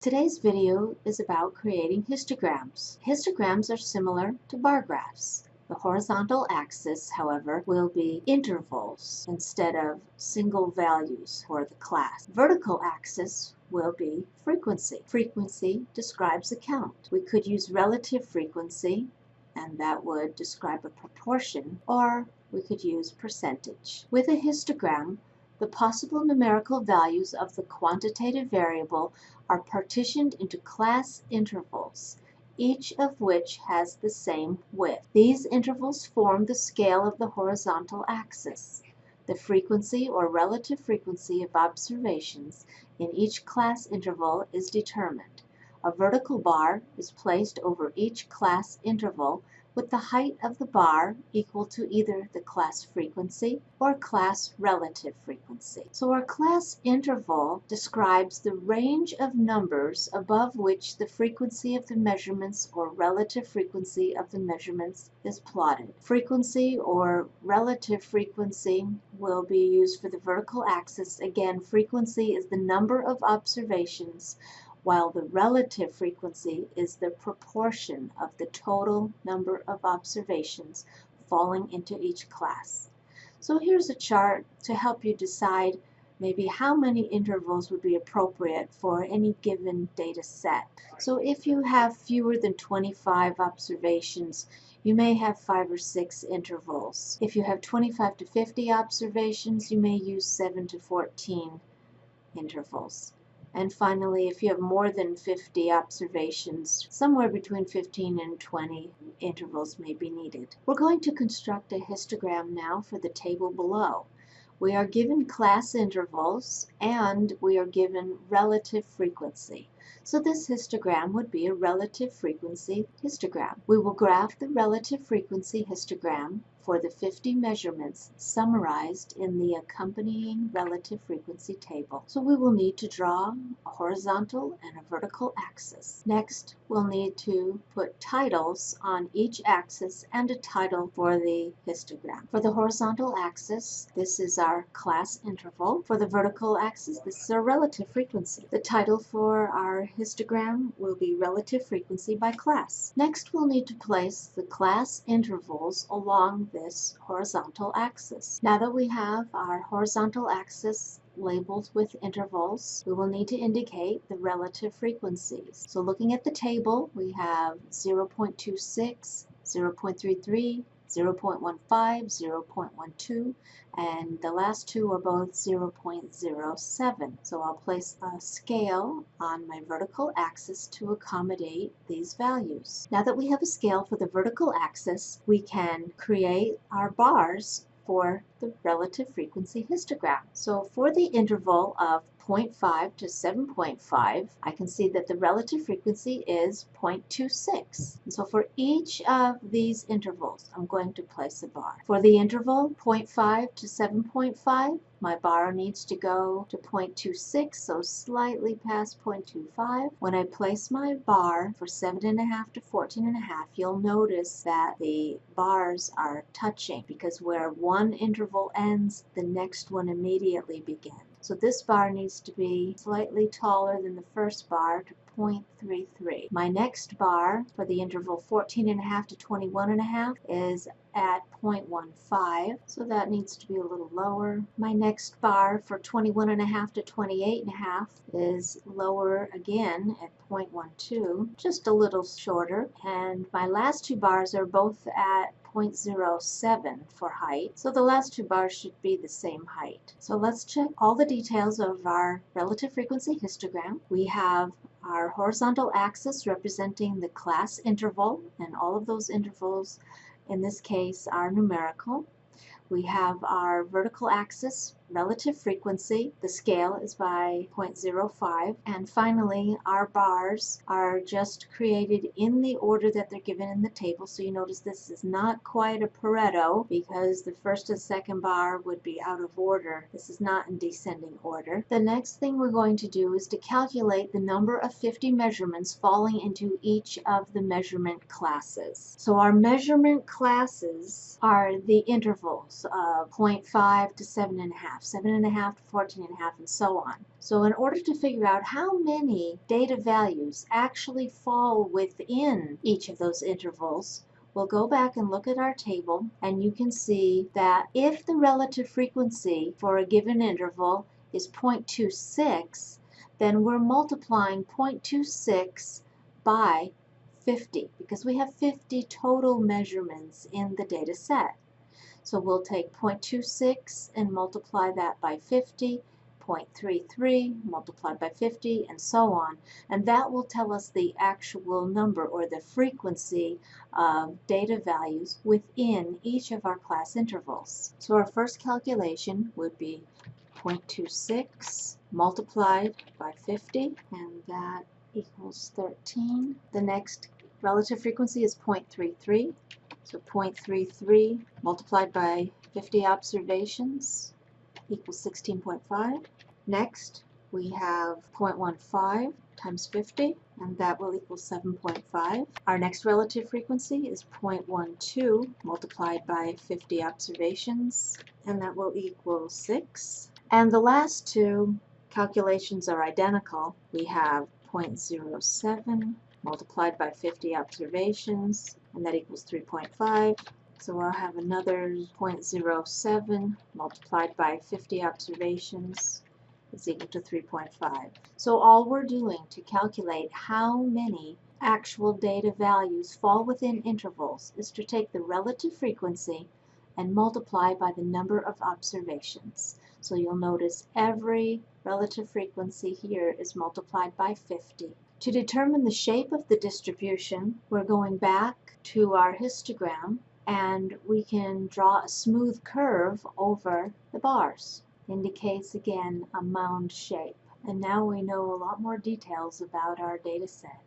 Today's video is about creating histograms. Histograms are similar to bar graphs. The horizontal axis, however, will be intervals instead of single values for the class. Vertical axis will be frequency. Frequency describes a count. We could use relative frequency, and that would describe a proportion, or we could use percentage. With a histogram, the possible numerical values of the quantitative variable are partitioned into class intervals, each of which has the same width. These intervals form the scale of the horizontal axis. The frequency or relative frequency of observations in each class interval is determined. A vertical bar is placed over each class interval with the height of the bar equal to either the class frequency or class relative frequency. So our class interval describes the range of numbers above which the frequency of the measurements or relative frequency of the measurements is plotted. Frequency or relative frequency will be used for the vertical axis. Again, frequency is the number of observations, while the relative frequency is the proportion of the total number of observations falling into each class. So here's a chart to help you decide maybe how many intervals would be appropriate for any given data set. So if you have fewer than 25 observations, you may have 5 or 6 intervals. If you have 25 to 50 observations, you may use 7 to 14 intervals. And finally, if you have more than 50 observations, somewhere between 15 and 20 intervals may be needed. We're going to construct a histogram now for the table below. We are given class intervals and we are given relative frequency. So this histogram would be a relative frequency histogram. We will graph the relative frequency histogram for the 50 measurements summarized in the accompanying relative frequency table. So we will need to draw a horizontal and a vertical axis. Next, we'll need to put titles on each axis and a title for the histogram. For the horizontal axis, this is our class interval. For the vertical axis, this is our relative frequency. The title for our histogram will be relative frequency by class. Next, we'll need to place the class intervals along this horizontal axis. Now that we have our horizontal axis labeled with intervals, we will need to indicate the relative frequencies. So looking at the table, we have 0.26, 0.33, 0.15, 0.12, and the last two are both 0.07. So I'll place a scale on my vertical axis to accommodate these values. Now that we have a scale for the vertical axis, we can create our bars for the relative frequency histogram. So for the interval of 0.5 to 7.5, I can see that the relative frequency is 0.26. And so for each of these intervals, I'm going to place a bar. For the interval 0.5 to 7.5, my bar needs to go to 0.26, so slightly past 0.25. When I place my bar for 7.5 to 14.5, you'll notice that the bars are touching because where one interval ends, the next one immediately begins. So this bar needs to be slightly taller than the first bar to 0.33. My next bar for the interval 14.5 to 21.5 is at 0.15, so that needs to be a little lower. My next bar for 21.5 to 28.5 is lower again at 0.12, just a little shorter. And my last two bars are both at 0.07 for height. So the last two bars should be the same height. So let's check all the details of our relative frequency histogram. We have our horizontal axis representing the class interval, and all of those intervals in this case are numerical. We have our vertical axis, relative frequency. The scale is by 0.05. And finally, our bars are just created in the order that they're given in the table. So you notice this is not quite a Pareto because the first and second bar would be out of order. This is not in descending order. The next thing we're going to do is to calculate the number of 50 measurements falling into each of the measurement classes. So our measurement classes are the intervals of 0.5 to 7.5. 14.5, 7.5 to 14.5, and so on. So in order to figure out how many data values actually fall within each of those intervals, we'll go back and look at our table, and you can see that if the relative frequency for a given interval is 0.26, then we're multiplying 0.26 by 50, because we have 50 total measurements in the data set. So we'll take 0.26 and multiply that by 50, 0.33 multiplied by 50, and so on. And that will tell us the actual number or the frequency of data values within each of our class intervals. So our first calculation would be 0.26 multiplied by 50, and that equals 13. The next relative frequency is 0.33. So 0.33 multiplied by 50 observations equals 16.5. Next, we have 0.15 times 50, and that will equal 7.5. Our next relative frequency is 0.12 multiplied by 50 observations, and that will equal 6. And the last two calculations are identical. We have 0.07 multiplied by 50 observations, and that equals 3.5. So I'll have another 0.07 multiplied by 50 observations is equal to 3.5. So all we're doing to calculate how many actual data values fall within intervals is to take the relative frequency and multiply by the number of observations. So you'll notice every relative frequency here is multiplied by 50. To determine the shape of the distribution, we're going back to our histogram, and we can draw a smooth curve over the bars. Indicates again a mound shape. And now we know a lot more details about our data set.